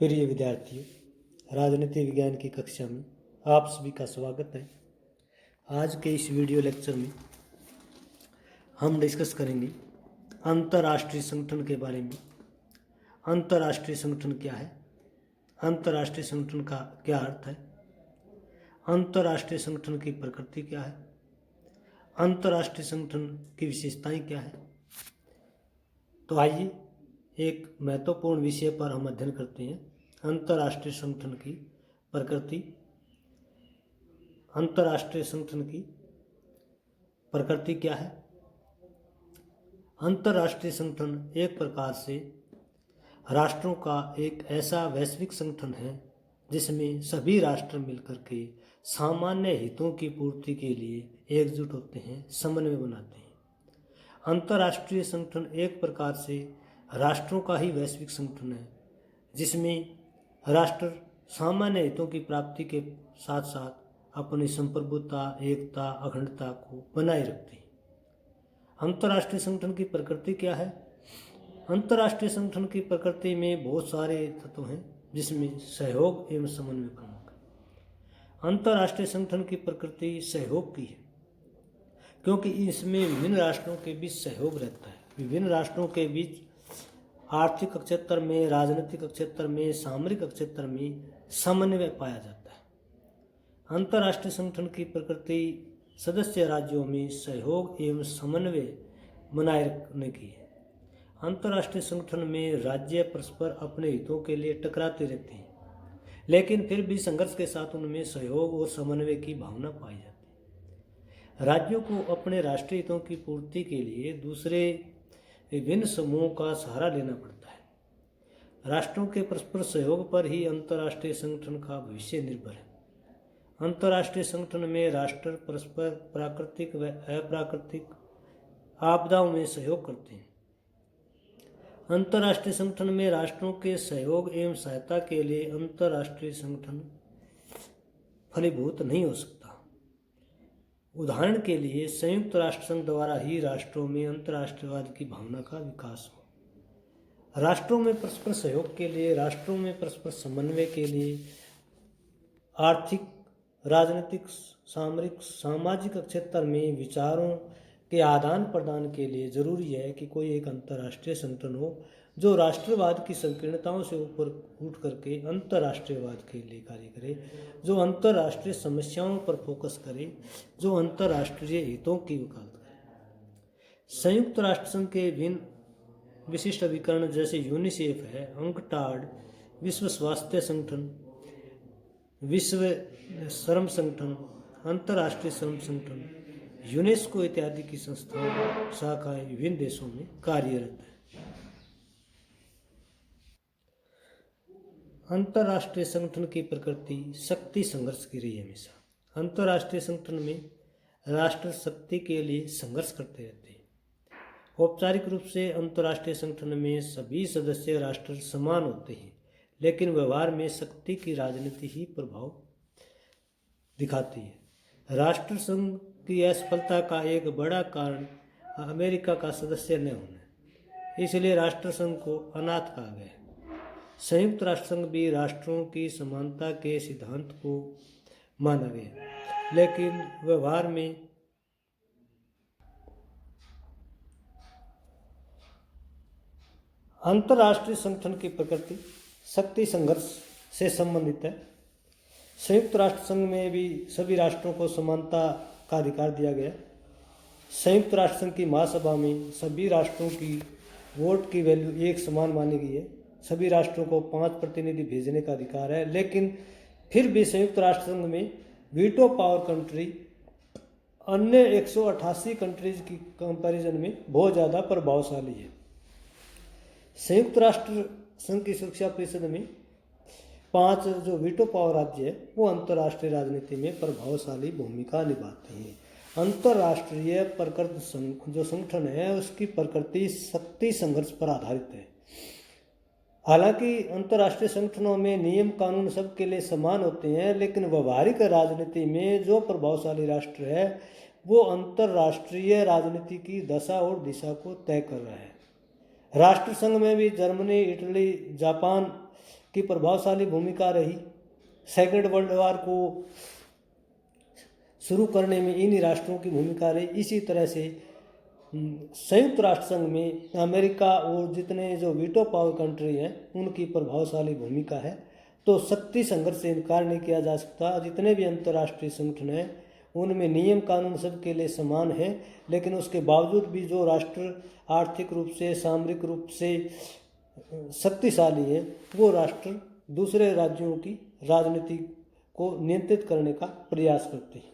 प्रिय विद्यार्थियों, राजनीति विज्ञान की कक्षा में आप सभी का स्वागत है। आज के इस वीडियो लेक्चर में हम डिस्कस करेंगे अंतर्राष्ट्रीय संगठन के बारे में। अंतर्राष्ट्रीय संगठन क्या है, अंतर्राष्ट्रीय संगठन का क्या अर्थ है, अंतर्राष्ट्रीय संगठन की प्रकृति क्या है, अंतर्राष्ट्रीय संगठन की विशेषताएं क्या है। तो आइए एक महत्वपूर्ण विषय पर हम अध्ययन करते हैं, अंतर्राष्ट्रीय संगठन की प्रकृति। अंतर्राष्ट्रीय संगठन की प्रकृति क्या है। अंतर्राष्ट्रीय संगठन एक प्रकार से राष्ट्रों का एक ऐसा वैश्विक संगठन है जिसमें सभी राष्ट्र मिलकर के सामान्य हितों की पूर्ति के लिए एकजुट होते हैं, समन्वय बनाते हैं। अंतर्राष्ट्रीय संगठन एक प्रकार से राष्ट्रों का ही वैश्विक संगठन है जिसमें राष्ट्र सामान्य हितों की प्राप्ति के साथ साथ अपनी संप्रभुता, एकता, अखंडता को बनाए रखते हैं। अंतर्राष्ट्रीय संगठन की प्रकृति क्या है। अंतर्राष्ट्रीय संगठन की प्रकृति में बहुत सारे तत्व हैं जिसमें सहयोग एवं समन्वय प्रमुख है। अंतर्राष्ट्रीय संगठन की प्रकृति सहयोग की है क्योंकि इसमें विभिन्न राष्ट्रों के बीच सहयोग रहता है। विभिन्न राष्ट्रों के बीच आर्थिक क्षेत्र में, राजनीतिक क्षेत्र में, सामरिक क्षेत्र में समन्वय पाया जाता है। अंतर्राष्ट्रीय संगठन की प्रकृति सदस्य राज्यों में सहयोग एवं समन्वय बनाए रखने की है। अंतर्राष्ट्रीय संगठन में राज्य परस्पर अपने हितों के लिए टकराते रहते हैं, लेकिन फिर भी संघर्ष के साथ उनमें सहयोग और समन्वय की भावना पाई जाती है। राज्यों को अपने राष्ट्रीय हितों की पूर्ति के लिए दूसरे विभिन्न समूहों का सहारा लेना पड़ता है। राष्ट्रों के परस्पर सहयोग पर ही अंतर्राष्ट्रीय संगठन का भविष्य निर्भर है। अंतर्राष्ट्रीय संगठन में राष्ट्र परस्पर प्राकृतिक व अप्राकृतिक आपदाओं में सहयोग करते हैं। अंतर्राष्ट्रीय संगठन में राष्ट्रों के सहयोग एवं सहायता के लिए अंतर्राष्ट्रीय संगठन फलीभूत नहीं हो सकता। उदाहरण के लिए संयुक्त राष्ट्र संघ द्वारा ही राष्ट्रों में अंतर्राष्ट्रीयवाद की भावना का विकास हो। राष्ट्रों में परस्पर सहयोग के लिए, राष्ट्रों में परस्पर समन्वय के लिए आर्थिक, राजनीतिक, सामरिक, सामाजिक क्षेत्र में विचारों के आदान प्रदान के लिए जरूरी है कि कोई एक अंतर्राष्ट्रीय संगठन हो जो राष्ट्रवाद की संकीर्णताओं से ऊपर उठ करके अंतर्राष्ट्रीयवाद के लिए कार्य करे, जो अंतर्राष्ट्रीय समस्याओं पर फोकस करे, जो अंतर्राष्ट्रीय हितों की वकालत करे। संयुक्त राष्ट्र संघ के विभिन्न विशिष्ट अभिकरण जैसे यूनिसेफ है, अंकटाड, विश्व स्वास्थ्य संगठन, विश्व श्रम संगठन, अंतर्राष्ट्रीय श्रम संगठन, यूनेस्को इत्यादि की संस्थाओं शाखाएं विभिन्न देशों में कार्यरत है। अंतर्राष्ट्रीय संगठन की प्रकृति शक्ति संघर्ष की रही है हमेशा। अंतर्राष्ट्रीय संगठन में राष्ट्र शक्ति के लिए संघर्ष करते रहते हैं। औपचारिक रूप से अंतर्राष्ट्रीय संगठन में सभी सदस्य राष्ट्र समान होते हैं, लेकिन व्यवहार में शक्ति की राजनीति ही प्रभाव दिखाती है। राष्ट्र संघ की असफलता का एक बड़ा कारण अमेरिका का सदस्य न होना, इसलिए राष्ट्र संघ को अनाथ कहा गया। संयुक्त राष्ट्र संघ भी राष्ट्रों की समानता के सिद्धांत को माना गया, लेकिन व्यवहार में अंतर्राष्ट्रीय संगठन की प्रकृति शक्ति संघर्ष से संबंधित है। संयुक्त राष्ट्र संघ में भी सभी राष्ट्रों को समानता का अधिकार दिया गया। संयुक्त राष्ट्र संघ की महासभा में सभी राष्ट्रों की वोट की वैल्यू एक समान मानी गई है। सभी राष्ट्रों को 5 प्रतिनिधि भेजने का अधिकार है, लेकिन फिर भी संयुक्त राष्ट्र संघ में वीटो पावर कंट्री अन्य 188 कंट्रीज की कंपैरिजन में बहुत ज़्यादा प्रभावशाली है। संयुक्त राष्ट्र संघ की सुरक्षा परिषद में 5 जो वीटो पावर राज्य है वो अंतर्राष्ट्रीय राजनीति में प्रभावशाली भूमिका निभाते हैं। अंतर्राष्ट्रीय प्रकृति जो संगठन है उसकी प्रकृति शक्ति संघर्ष पर आधारित है। हालांकि अंतर्राष्ट्रीय संगठनों में नियम कानून सबके लिए समान होते हैं, लेकिन व्यवहारिक राजनीति में जो प्रभावशाली राष्ट्र है वो अंतर्राष्ट्रीय राजनीति की दशा और दिशा को तय कर रहा है। राष्ट्र संघ में भी जर्मनी, इटली, जापान की प्रभावशाली भूमिका रही। सेकेंड वर्ल्ड वॉर को शुरू करने में इन्हीं राष्ट्रों की भूमिका रही। इसी तरह से संयुक्त राष्ट्र संघ में अमेरिका और जितने जो वीटो पावर कंट्री हैं उनकी प्रभावशाली भूमिका है। तो शक्ति संघर्ष से इनकार नहीं किया जा सकता। जितने भी अंतर्राष्ट्रीय संगठन हैं उनमें नियम कानून सबके लिए समान है, लेकिन उसके बावजूद भी जो राष्ट्र आर्थिक रूप से सामरिक रूप से शक्तिशाली है वो राष्ट्र दूसरे राज्यों की राजनीति को नियंत्रित करने का प्रयास करते हैं।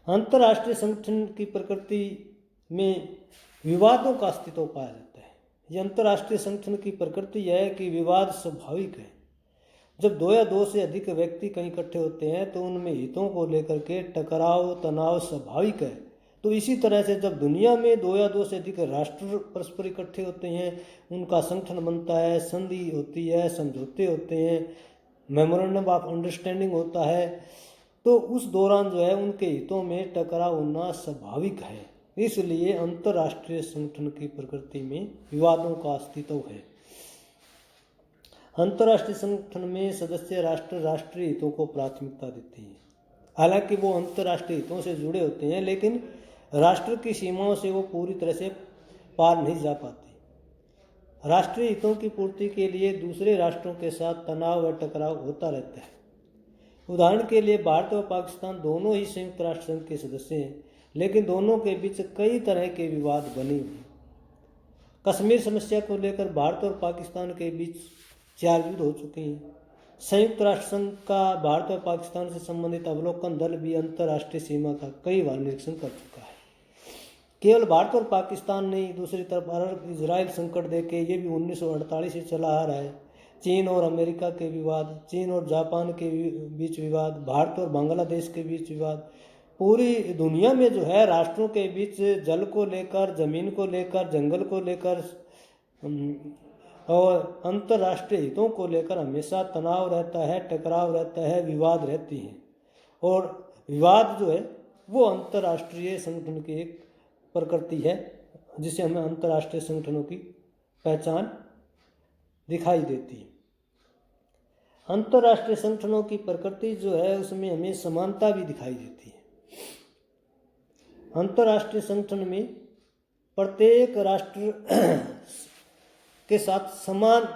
अंतर्राष्ट्रीय संगठन की प्रकृति में विवादों का अस्तित्व पाया जाता है। यह अंतर्राष्ट्रीय संगठन की प्रकृति यह है कि विवाद स्वाभाविक है। जब दो या दो से अधिक व्यक्ति कहीं इकट्ठे होते हैं तो उनमें हितों को लेकर के टकराव तनाव स्वाभाविक है। तो इसी तरह से जब दुनिया में दो या दो से अधिक राष्ट्र परस्पर इकट्ठे होते हैं, उनका संगठन बनता है, संधि होती है, समझौते होते हैं, मेमोरेंडम ऑफ अंडरस्टैंडिंग होता है, तो उस दौरान जो है उनके हितों में टकराव होना स्वाभाविक है। इसलिए अंतर्राष्ट्रीय संगठन की प्रकृति में विवादों का अस्तित्व है। अंतर्राष्ट्रीय संगठन में सदस्य राष्ट्र राष्ट्रीय हितों को प्राथमिकता देते हैं। हालांकि वो अंतर्राष्ट्रीय हितों से जुड़े होते हैं, लेकिन राष्ट्र की सीमाओं से वो पूरी तरह से पार नहीं जा पाते। राष्ट्रीय हितों की पूर्ति के लिए दूसरे राष्ट्रों के साथ तनाव व टकराव होता रहता है। उदाहरण के लिए भारत और पाकिस्तान दोनों ही संयुक्त राष्ट्र संघ के सदस्य हैं, लेकिन दोनों के बीच कई तरह के विवाद बने हुए हैं। कश्मीर समस्या को लेकर भारत और पाकिस्तान के बीच 4 युद्ध हो चुके हैं। संयुक्त राष्ट्र संघ का भारत और पाकिस्तान से संबंधित अवलोकन दल भी अंतर्राष्ट्रीय सीमा का कई बार निरीक्षण कर चुका है। केवल भारत और पाकिस्तान नहीं, दूसरी तरफ अरब इजराइल संकट देखे ये भी 1948 से चला आ रहा है। चीन और अमेरिका के विवाद, चीन और जापान के बीच विवाद, भारत और बांग्लादेश के बीच विवाद, पूरी दुनिया में जो है राष्ट्रों के बीच जल को लेकर, जमीन को लेकर, जंगल को लेकर और अंतर्राष्ट्रीय हितों को लेकर हमेशा तनाव रहता है, टकराव रहता है, विवाद रहती हैं। और विवाद जो है वो अंतर्राष्ट्रीय संगठन की एक प्रकृति है, जिसे हमें अंतर्राष्ट्रीय संगठनों की पहचान दिखाई देती है। अंतर्राष्ट्रीय संगठनों की प्रकृति जो है उसमें हमें समानता भी दिखाई देती है। अंतर्राष्ट्रीय संगठन में प्रत्येक राष्ट्र के साथ समान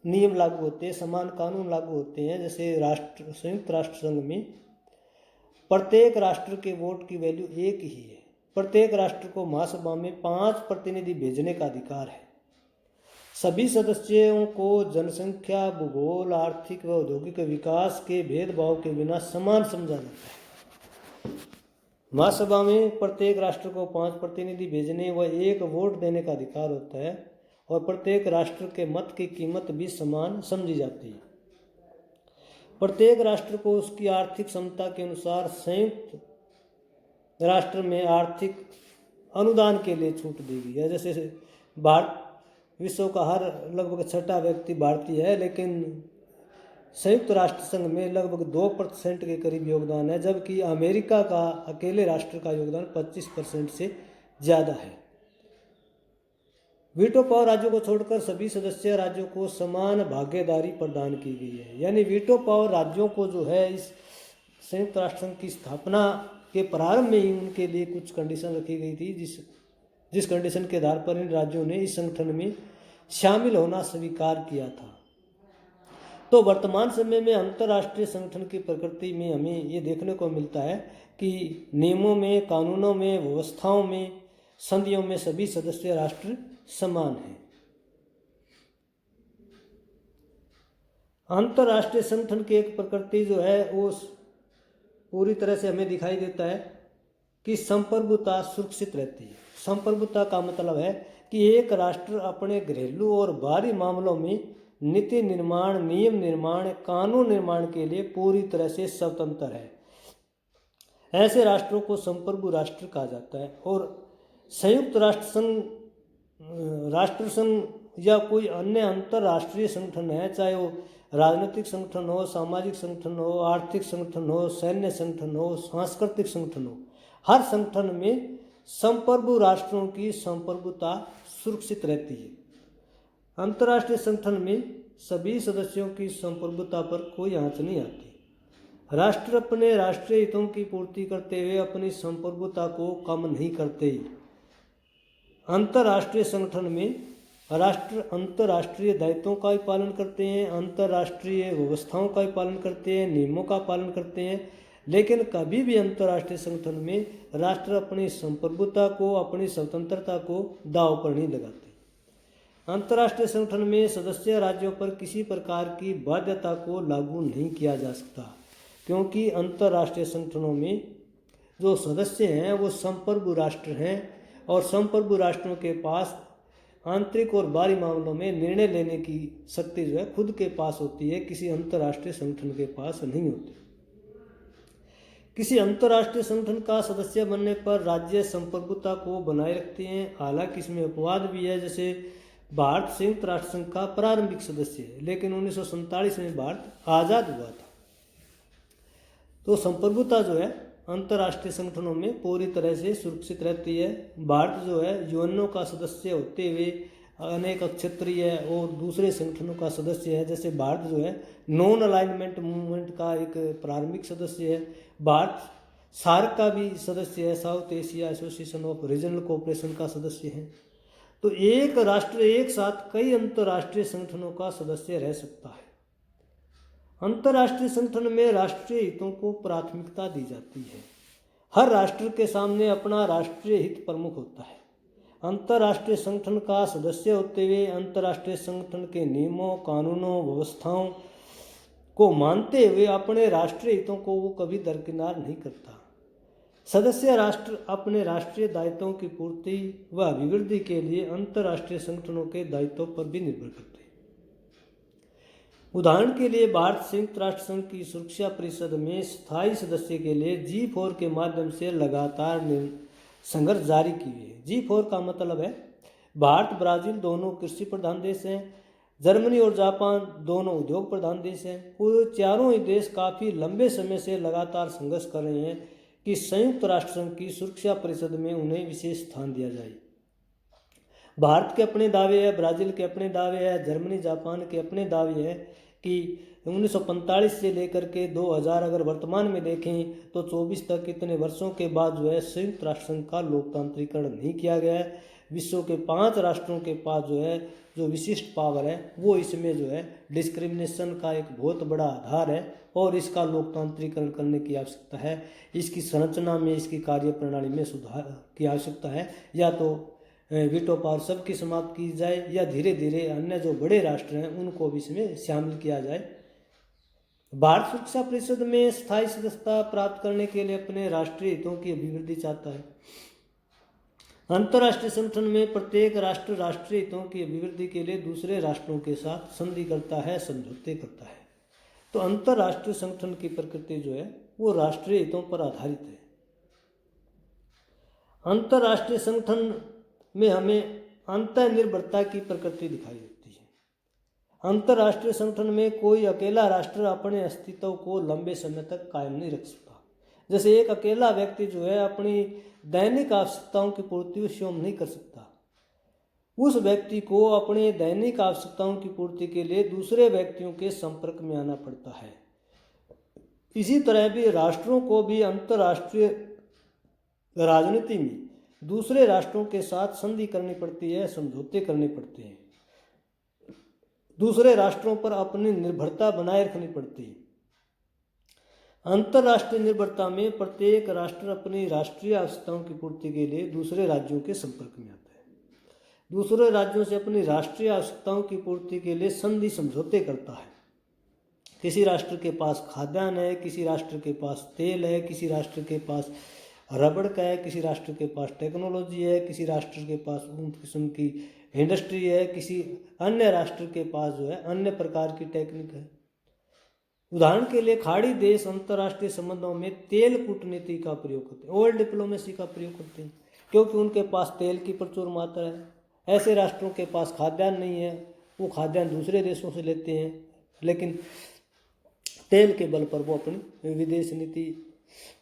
नियम लागू होते हैं, समान कानून लागू होते हैं। जैसे संयुक्त राष्ट्र संघ में प्रत्येक राष्ट्र के वोट की वैल्यू एक ही है। प्रत्येक राष्ट्र को महासभा में 5 प्रतिनिधि भेजने का अधिकार है। सभी सदस्यों को जनसंख्या, भूगोल, आर्थिक व औद्योगिक विकास के भेदभाव के बिना समान समझा जाता है। महासभा में प्रत्येक राष्ट्र को 5 प्रतिनिधि भेजने व 1 वोट देने का अधिकार होता है और प्रत्येक राष्ट्र के मत की कीमत भी समान समझी जाती है। प्रत्येक राष्ट्र को उसकी आर्थिक क्षमता के अनुसार संयुक्त राष्ट्र में आर्थिक अनुदान के लिए छूट दी गई है। जैसे भारत विश्व का हर लगभग 6वां व्यक्ति भारतीय है, लेकिन संयुक्त राष्ट्र संघ में लगभग 2% के करीब योगदान है, जबकि अमेरिका का अकेले राष्ट्र का योगदान 25% से ज़्यादा है। वीटो पावर राज्यों को छोड़कर सभी सदस्य राज्यों को समान भागीदारी प्रदान की गई है। यानी वीटो पावर राज्यों को जो है इस संयुक्त राष्ट्र संघ की स्थापना के प्रारंभ में ही उनके लिए कुछ कंडीशन रखी गई थी, जिस कंडीशन के आधार पर इन राज्यों ने इस संगठन में शामिल होना स्वीकार किया था। तो वर्तमान समय में अंतर्राष्ट्रीय संगठन की प्रकृति में हमें ये देखने को मिलता है कि नियमों में, कानूनों में, व्यवस्थाओं में, संधियों में सभी सदस्य राष्ट्र समान हैं। अंतर्राष्ट्रीय संगठन की एक प्रकृति जो है वो पूरी तरह से हमें दिखाई देता है कि संप्रभुता सुरक्षित रहती है। संप्रभुता का मतलब है कि एक राष्ट्र अपने घरेलू और बाहरी मामलों में नीति निर्माण, नियम निर्माण, कानून निर्माण के लिए पूरी तरह से स्वतंत्र है। ऐसे राष्ट्रों को संप्रभु राष्ट्र कहा जाता है। और संयुक्त राष्ट्र संघ या कोई अन्य अंतर्राष्ट्रीय संगठन है, चाहे वो राजनीतिक संगठन हो, सामाजिक संगठन हो, आर्थिक संगठन हो, सैन्य संगठन हो, सांस्कृतिक संगठन हो, हर संगठन में संप्रभु राष्ट्रों की संप्रभुता सुरक्षित रहती है। अंतर्राष्ट्रीय संगठन में सभी सदस्यों की संप्रभुता पर कोई आंच नहीं आती। राष्ट्र अपने राष्ट्रीय हितों की पूर्ति करते हुए अपनी संप्रभुता को कम नहीं करते। अंतर्राष्ट्रीय संगठन में राष्ट्र अंतर्राष्ट्रीय दायित्वों का भी पालन करते हैं, अंतर्राष्ट्रीय व्यवस्थाओं का भी पालन करते हैं, नियमों का पालन करते हैं, लेकिन कभी भी अंतर्राष्ट्रीय संगठन में राष्ट्र अपनी संप्रभुता को, अपनी स्वतंत्रता को दांव पर नहीं लगाते। अंतर्राष्ट्रीय संगठन में सदस्य राज्यों पर किसी प्रकार की बाध्यता को लागू नहीं किया जा सकता, क्योंकि अंतर्राष्ट्रीय संगठनों में जो सदस्य हैं वो संप्रभु राष्ट्र हैं और संप्रभु राष्ट्रों के पास आंतरिक और बाहरी मामलों में निर्णय लेने की शक्ति जो है खुद के पास होती है, किसी अंतर्राष्ट्रीय संगठन के पास नहीं होती। किसी अंतर्राष्ट्रीय संगठन का सदस्य बनने पर राज्य संप्रभुता को बनाए रखते हैं। हालांकि इसमें अपवाद भी है, जैसे भारत संयुक्त राष्ट्र संघ का प्रारंभिक सदस्य है, लेकिन 1947 में भारत आज़ाद हुआ था। तो संप्रभुता जो है अंतर्राष्ट्रीय संगठनों में पूरी तरह से सुरक्षित रहती है। भारत जो है यूएनओ का सदस्य होते हुए अनेक क्षेत्रीय और दूसरे संगठनों का सदस्य है। जैसे भारत जो है नॉन अलाइनमेंट मूवमेंट का एक प्रारंभिक सदस्य है। भारत सार्क का भी सदस्य है, south Asia association of regional cooperation का सदस्य है। तो एक राष्ट्र एक साथ कई अंतर्राष्ट्रीय संगठनों का सदस्य रह सकता है। अंतर्राष्ट्रीय संगठन में राष्ट्रीय हितों को प्राथमिकता दी जाती है। हर राष्ट्र के सामने अपना राष्ट्रीय हित प्रमुख होता है। अंतर्राष्ट्रीय संगठन का सदस्य होते हुए अंतर्राष्ट्रीय संगठन के नियमों, कानूनों, व्यवस्थाओं को मानते हुए अपने राष्ट्रीय हितों को वो कभी दरकिनार नहीं करता। सदस्य राष्ट्र अपने राष्ट्रीय दायित्वों की पूर्ति व अभिवृद्धि के लिए अंतर्राष्ट्रीय संगठनों के दायित्वों पर भी निर्भर करते हैं। उदाहरण के लिए भारत संयुक्त राष्ट्र संघ की सुरक्षा परिषद में स्थायी सदस्य के लिए G4 के माध्यम से लगातार संघर्ष जारी किए है। G4 का मतलब है भारत, ब्राजील दोनों कृषि प्रधान देश हैं, जर्मनी और जापान दोनों उद्योग प्रधान देश हैं। पूरे चारों ही देश काफ़ी लंबे समय से लगातार संघर्ष कर रहे हैं कि संयुक्त राष्ट्र संघ की सुरक्षा परिषद में उन्हें विशेष स्थान दिया जाए। भारत के अपने दावे हैं, ब्राज़ील के अपने दावे हैं, जर्मनी जापान के अपने दावे हैं कि 1945 से लेकर के 2000 अगर वर्तमान में देखें तो 24 तक इतने वर्षों के बाद जो है संयुक्त राष्ट्र संघ का लोकतांत्रिकरण नहीं किया गया है। विश्व के 5 राष्ट्रों के पास जो है जो विशिष्ट पावर है वो इसमें जो है डिस्क्रिमिनेशन का एक बहुत बड़ा आधार है और इसका लोकतांत्रिकरण करने की आवश्यकता है। इसकी संरचना में, इसकी कार्यप्रणाली में सुधार की आवश्यकता है। या तो वीटो पावर सबकी समाप्त की जाए या धीरे धीरे अन्य जो बड़े राष्ट्र हैं उनको भी इसमें शामिल किया जाए। भारत सुरक्षा परिषद में स्थायी सदस्यता प्राप्त करने के लिए अपने राष्ट्रीय हितों की अभिवृद्धि चाहता है। अंतर्राष्ट्रीय संगठन में प्रत्येक राष्ट्र राष्ट्रीय हितों की अभिवृद्धि के लिए दूसरे राष्ट्रों के साथ संधि करता है, समझौते करता है। तो अंतर्राष्ट्रीय संगठन की प्रकृति जो है वो राष्ट्रीय हितों पर आधारित है। अंतर्राष्ट्रीय संगठन में हमें अंतर्निर्भरता की प्रकृति दिखाई देती है। अंतर्राष्ट्रीय संगठन में कोई अकेला राष्ट्र अपने अस्तित्व को लंबे समय तक कायम नहीं रख सकता। जैसे एक अकेला व्यक्ति जो है अपनी दैनिक आवश्यकताओं की पूर्ति स्वयं नहीं कर सकता। उस व्यक्ति को अपने दैनिक आवश्यकताओं की पूर्ति के लिए दूसरे व्यक्तियों के संपर्क में आना पड़ता है। इसी तरह भी राष्ट्रों को भी अंतर्राष्ट्रीय राजनीति में दूसरे राष्ट्रों के साथ संधि करनी पड़ती है, समझौते करने पड़ते हैं, दूसरे राष्ट्रों पर अपनी निर्भरता बनाए रखनी पड़ती है। अंतर्राष्ट्रीय निर्भरता में प्रत्येक राष्ट्र अपनी राष्ट्रीय आवश्यकताओं की पूर्ति के लिए दूसरे राज्यों के संपर्क में आता है, दूसरे राज्यों से अपनी राष्ट्रीय आवश्यकताओं की पूर्ति के लिए संधि समझौते करता है। किसी राष्ट्र के पास खाद्यान्न है, किसी राष्ट्र के पास तेल है, किसी राष्ट्र के पास रबड़ का है, किसी राष्ट्र के पास टेक्नोलॉजी है, किसी राष्ट्र के पास उन्नत किस्म की इंडस्ट्री है, किसी अन्य राष्ट्र के पास जो है अन्य प्रकार की टेक्निक है। उदाहरण के लिए खाड़ी देश अंतर्राष्ट्रीय संबंधों में तेल कूटनीति का प्रयोग करते हैं, ऑयल डिप्लोमेसी का प्रयोग करते हैं, क्योंकि उनके पास तेल की प्रचुर मात्रा है। ऐसे राष्ट्रों के पास खाद्यान्न नहीं है, वो खाद्यान्न दूसरे देशों से लेते हैं, लेकिन तेल के बल पर वो अपनी विदेश नीति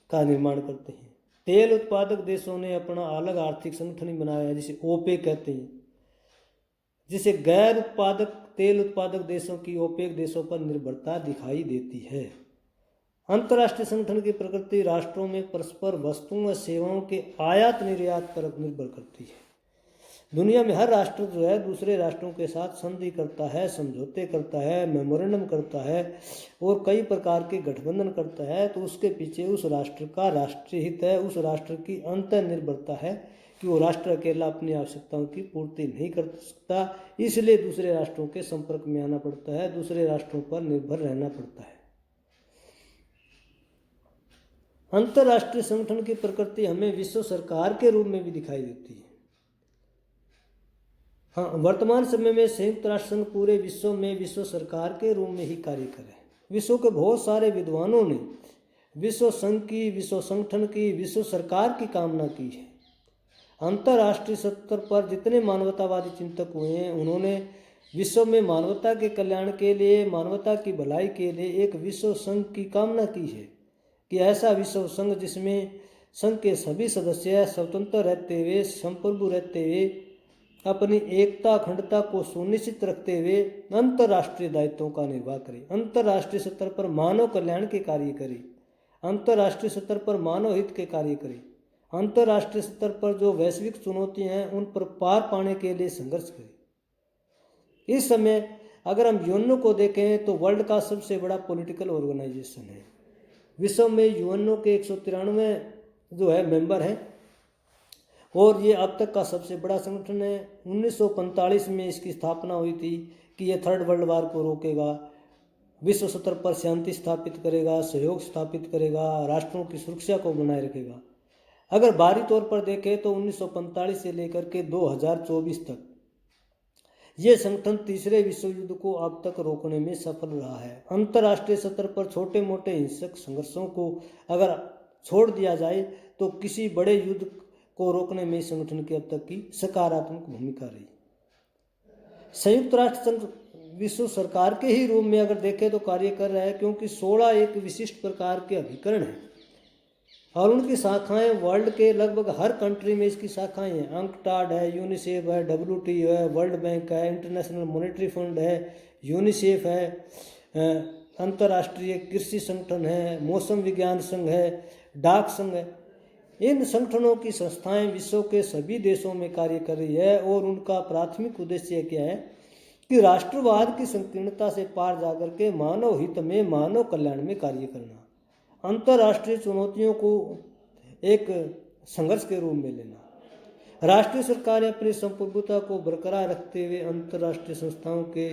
का निर्माण करते हैं। तेल उत्पादक देशों ने अपना अलग आर्थिक संगठन बनाया है जिसे ओपेक कहते हैं, जिसे गैर उत्पादक तेल उत्पादक देशों की ओपेक देशों पर निर्भरता दिखाई देती है। अंतर्राष्ट्रीय संगठन की प्रकृति राष्ट्रों में परस्पर वस्तुओं व सेवाओं के आयात निर्यात पर निर्भर करती है। दुनिया में हर राष्ट्र जो है दूसरे राष्ट्रों के साथ संधि करता है, समझौते करता है, मेमोरेंडम करता है और कई प्रकार के गठबंधन करता है। तो उसके पीछे उस राष्ट्र का राष्ट्रीय हित है, उस राष्ट्र की अंतर्निर्भरता है कि वो राष्ट्र अकेला अपनी आवश्यकताओं की पूर्ति नहीं कर सकता, इसलिए दूसरे राष्ट्रों के संपर्क में आना पड़ता है, दूसरे राष्ट्रों पर निर्भर रहना पड़ता है। अंतर्राष्ट्रीय संगठन की प्रकृति हमें विश्व सरकार के रूप में भी दिखाई देती है। हाँ, वर्तमान समय में संयुक्त राष्ट्र संघ पूरे विश्व में विश्व सरकार के रूप में ही कार्य करे। विश्व के बहुत सारे विद्वानों ने विश्व संघ की, विश्व संगठन की, विश्व सरकार की कामना की है। अंतर्राष्ट्रीय स्तर पर जितने मानवतावादी चिंतक हुए हैं उन्होंने विश्व में मानवता के कल्याण के लिए, मानवता की भलाई के लिए एक विश्व संघ की कामना की है कि ऐसा विश्व संघ जिसमें संघ के सभी सदस्य स्वतंत्र रहते हुए, संप्रभु रहते हुए, अपनी एकता अखंडता को सुनिश्चित रखते हुए अंतर्राष्ट्रीय दायित्वों का निर्वाह करे, अंतर्राष्ट्रीय स्तर पर मानव कल्याण के कार्य करे, अंतर्राष्ट्रीय स्तर पर मानव हित के कार्य करे, अंतर्राष्ट्रीय स्तर पर जो वैश्विक चुनौतियां हैं उन पर पार पाने के लिए संघर्ष करे। इस समय अगर हम यूएनओ को देखें तो वर्ल्ड का सबसे बड़ा पॉलिटिकल ऑर्गेनाइजेशन है। विश्व में यूएनओ के 193 जो है मेंबर हैं और ये अब तक का सबसे बड़ा संगठन है। 1945 में इसकी स्थापना हुई थी कि यह थर्ड वर्ल्ड वार को रोकेगा, विश्व स्तर पर शांति स्थापित करेगा, सहयोग स्थापित करेगा, राष्ट्रों की सुरक्षा को बनाए रखेगा। अगर बाहरी तौर पर देखें तो 1945 से लेकर के 2024 तक ये संगठन तीसरे विश्व युद्ध को अब तक रोकने में सफल रहा है। अंतर्राष्ट्रीय स्तर पर छोटे मोटे हिंसक संघर्षों को अगर छोड़ दिया जाए तो किसी बड़े युद्ध को रोकने में संगठन की अब तक की सकारात्मक भूमिका रही। संयुक्त राष्ट्र संघ विश्व सरकार के ही रूप में अगर देखें तो कार्य कर रहा है, क्योंकि 16 एक विशिष्ट प्रकार के अभिकरण हैं और उनकी शाखाएं वर्ल्ड के लगभग हर कंट्री में इसकी शाखाएं हैं। अंकटाड है, यूनिसेफ है, WTO है, वर्ल्ड बैंक है, इंटरनेशनल मॉनेटरी फंड है, यूनिसेफ है, अंतर्राष्ट्रीय कृषि संगठन है, मौसम विज्ञान संघ है, डाक संघ है। इन संगठनों की संस्थाएं विश्व के सभी देशों में कार्य कर रही है और उनका प्राथमिक उद्देश्य क्या है कि राष्ट्रवाद की संकीर्णता से पार जाकर के मानव हित में, मानव कल्याण में कार्य करना, अंतर्राष्ट्रीय चुनौतियों को एक संघर्ष के रूप में लेना। राष्ट्रीय सरकारें अपनी संप्रभुता को बरकरार रखते हुए अंतर्राष्ट्रीय संस्थाओं के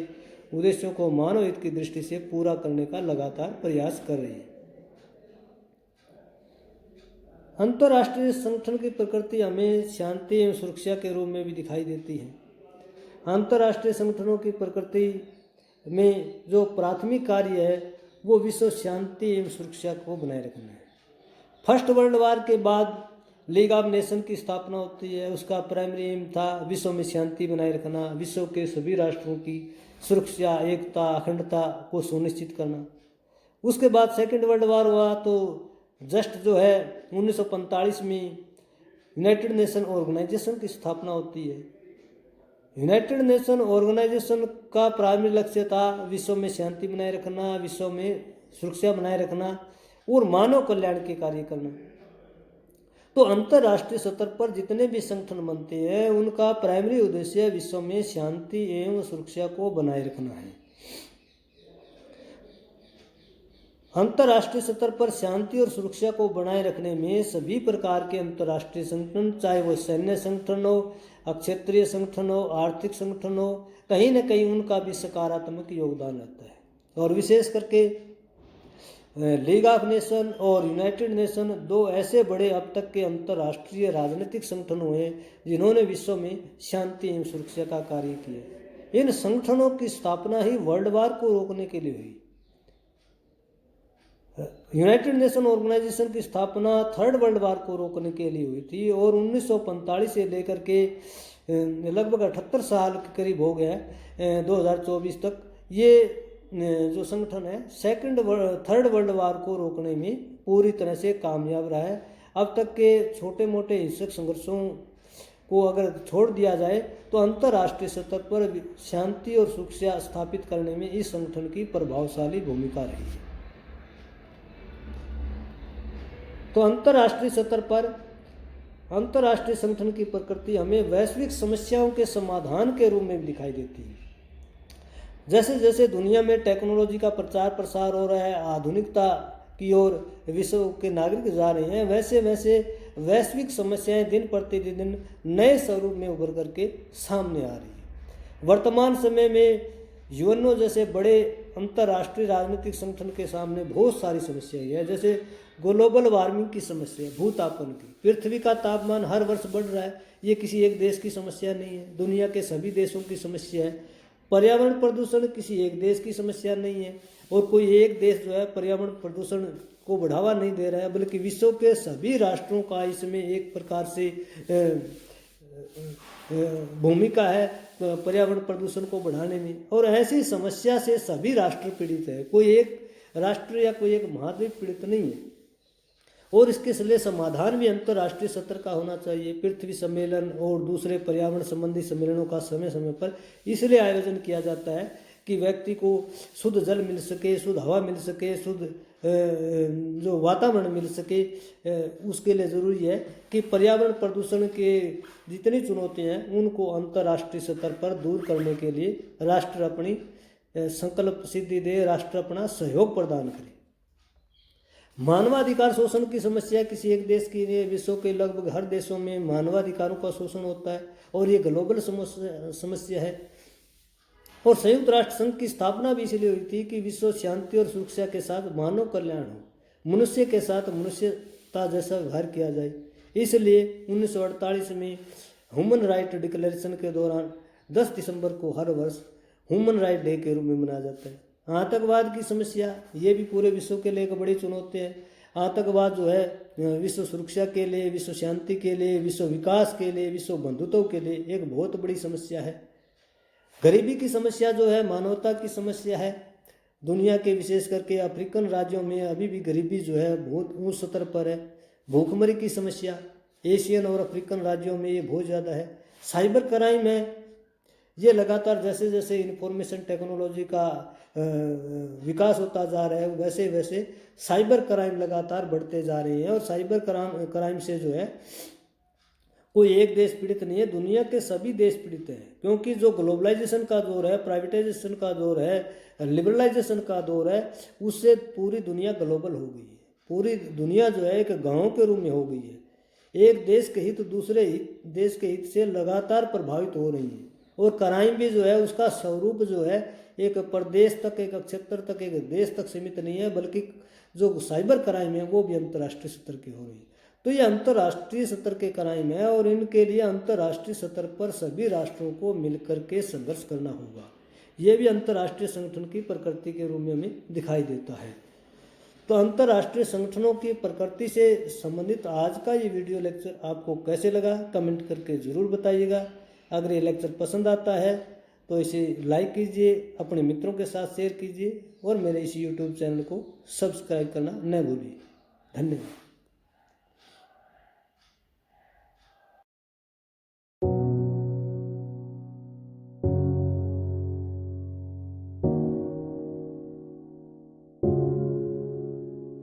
उद्देश्यों को मानव हित की दृष्टि से पूरा करने का लगातार प्रयास कर रही है। अंतर्राष्ट्रीय संगठन की प्रकृति हमें शांति एवं सुरक्षा के रूप में भी दिखाई देती है। अंतर्राष्ट्रीय संगठनों की प्रकृति में जो प्राथमिक कार्य है वो विश्व शांति एवं सुरक्षा को बनाए रखना है। फर्स्ट वर्ल्ड वार के बाद लीग ऑफ नेशन की स्थापना होती है। उसका प्राइमरी एम था विश्व में शांति बनाए रखना, विश्व के सभी राष्ट्रों की सुरक्षा, एकता, अखंडता को सुनिश्चित करना। उसके बाद सेकेंड वर्ल्ड वार हुआ तो जस्ट जो है 1945 में यूनाइटेड नेशन ऑर्गेनाइजेशन की स्थापना होती है। यूनाइटेड नेशन ऑर्गेनाइजेशन का प्राइमरी लक्ष्य था विश्व में शांति बनाए रखना, विश्व में सुरक्षा बनाए रखना और मानव कल्याण के कार्य करना। तो अंतर्राष्ट्रीय स्तर पर जितने भी संगठन बनते हैं उनका प्राइमरी उद्देश्य विश्व में शांति एवं सुरक्षा को बनाए रखना है। अंतर्राष्ट्रीय स्तर पर शांति और सुरक्षा को बनाए रखने में सभी प्रकार के अंतर्राष्ट्रीय संगठन, चाहे वो सैन्य संगठन हो, अक्षेत्रीय संगठन हो, आर्थिक संगठन हो, कहीं न कहीं उनका भी सकारात्मक योगदान रहता है। और विशेष करके लीग ऑफ नेशन और यूनाइटेड नेशन दो ऐसे बड़े अब तक के अंतर्राष्ट्रीय राजनीतिक संगठन हुए जिन्होंने विश्व में शांति एवं सुरक्षा का कार्य किया। इन संगठनों की स्थापना ही वर्ल्ड वार को रोकने के लिए हुई। यूनाइटेड नेशन ऑर्गेनाइजेशन की स्थापना थर्ड वर्ल्ड वार को रोकने के लिए हुई थी और 1945 से लेकर के लगभग 78 साल के करीब हो गया 2024 तक ये जो संगठन है थर्ड वर्ल्ड वार को रोकने में पूरी तरह से कामयाब रहा है। अब तक के छोटे मोटे हिंसक संघर्षों को अगर छोड़ दिया जाए तो अंतर्राष्ट्रीय स्तर पर शांति और सुरक्षा स्थापित करने में इस संगठन की प्रभावशाली भूमिका रही है। तो अंतर्राष्ट्रीय स्तर पर अंतर्राष्ट्रीय संगठन की प्रकृति हमें वैश्विक समस्याओं के समाधान के रूप में भी दिखाई देती है। जैसे जैसे दुनिया में टेक्नोलॉजी का प्रचार प्रसार हो रहा है, आधुनिकता की ओर विश्व के नागरिक जा रहे हैं, वैसे वैसे वैश्विक समस्याएं दिन प्रतिदिन नए स्वरूप में उभर करके सामने आ रही है। वर्तमान समय में यूएनओ जैसे बड़े अंतर्राष्ट्रीय राजनीतिक संगठन के सामने बहुत सारी समस्याएं हैं, जैसे ग्लोबल वार्मिंग की समस्या, भूतापन की। पृथ्वी का तापमान हर वर्ष बढ़ रहा है, ये किसी एक देश की समस्या नहीं है, दुनिया के सभी देशों की समस्या है। पर्यावरण प्रदूषण किसी एक देश की समस्या नहीं है, और कोई एक देश जो है पर्यावरण प्रदूषण को बढ़ावा नहीं दे रहा है, बल्कि विश्व के सभी राष्ट्रों का इसमें एक प्रकार से भूमिका है पर्यावरण प्रदूषण को बढ़ाने में। और ऐसी समस्या से सभी राष्ट्र पीड़ित है, कोई एक राष्ट्र या कोई एक महाद्वीप पीड़ित नहीं है। और इसके लिए समाधान भी अंतर्राष्ट्रीय स्तर का होना चाहिए। पृथ्वी सम्मेलन और दूसरे पर्यावरण संबंधी सम्मेलनों का समय समय पर इसलिए आयोजन किया जाता है कि व्यक्ति को शुद्ध जल मिल सके, शुद्ध हवा मिल सके, शुद्ध जो वातावरण मिल सके। उसके लिए ज़रूरी है कि पर्यावरण प्रदूषण के जितनी चुनौतियाँ हैं उनको अंतर्राष्ट्रीय स्तर पर दूर करने के लिए राष्ट्र अपनी संकल्प सिद्धि दे, राष्ट्र अपना सहयोग प्रदान करे। मानवाधिकार शोषण की समस्या किसी एक देश की नहीं, विश्व के लगभग हर देशों में मानवाधिकारों का शोषण होता है और ये ग्लोबल समस्या है। और संयुक्त राष्ट्र संघ की स्थापना भी इसलिए हुई थी कि विश्व शांति और सुरक्षा के साथ मानव कल्याण हो, मनुष्य के साथ मनुष्यता जैसा व्यवहार किया जाए। इसलिए 1948 में ह्यूमन राइट डिक्लेरेशन के दौरान 10 दिसंबर को हर वर्ष ह्यूमन राइट डे के रूप में मनाया जाता है। आतंकवाद की समस्या ये भी पूरे विश्व के लिए एक बड़ी चुनौती है। आतंकवाद जो है विश्व सुरक्षा के लिए, विश्व शांति के लिए, विश्व विकास के लिए, विश्व बंधुत्व के लिए एक बहुत बड़ी समस्या है। गरीबी की समस्या जो है मानवता की समस्या है। दुनिया के विशेष करके अफ्रीकन राज्यों में अभी भी गरीबी जो है बहुत ऊंच स्तर पर है। भूखमरी की समस्या एशियन और अफ्रीकन राज्यों में ये बहुत ज़्यादा है। साइबर क्राइम है, ये लगातार जैसे जैसे इंफॉर्मेशन टेक्नोलॉजी का विकास होता जा रहा है वैसे वैसे साइबर क्राइम लगातार बढ़ते जा रहे हैं। और साइबर क्राइम से जो है कोई एक देश पीड़ित नहीं है, दुनिया के सभी देश पीड़ित हैं। क्योंकि जो ग्लोबलाइजेशन का दौर है, प्राइवेटाइजेशन का दौर है, लिबरलाइजेशन का दौर है, उससे पूरी दुनिया ग्लोबल हो गई है। पूरी दुनिया जो है एक गाँव के रूप में हो गई है। एक देश के हित दूसरे देश के हित से लगातार प्रभावित हो रही है। और क्राइम भी जो है उसका स्वरूप जो है एक प्रदेश तक, एक क्षेत्र तक, एक देश तक सीमित नहीं है, बल्कि जो साइबर क्राइम है वो भी अंतर्राष्ट्रीय स्तर की हो रही है। तो ये अंतर्राष्ट्रीय स्तर के क्राइम है और इनके लिए अंतर्राष्ट्रीय स्तर पर सभी राष्ट्रों को मिलकर के संघर्ष करना होगा। ये भी अंतर्राष्ट्रीय संगठन की प्रकृति के रूप में हमें दिखाई देता है। तो अंतर्राष्ट्रीय संगठनों की प्रकृति से संबंधित आज का ये वीडियो लेक्चर आपको कैसे लगा कमेंट करके ज़रूर बताइएगा। अगर ये लेक्चर पसंद आता है तो इसे लाइक कीजिए, अपने मित्रों के साथ शेयर कीजिए और मेरे इस YouTube चैनल को सब्सक्राइब करना न भूलिए। धन्यवाद।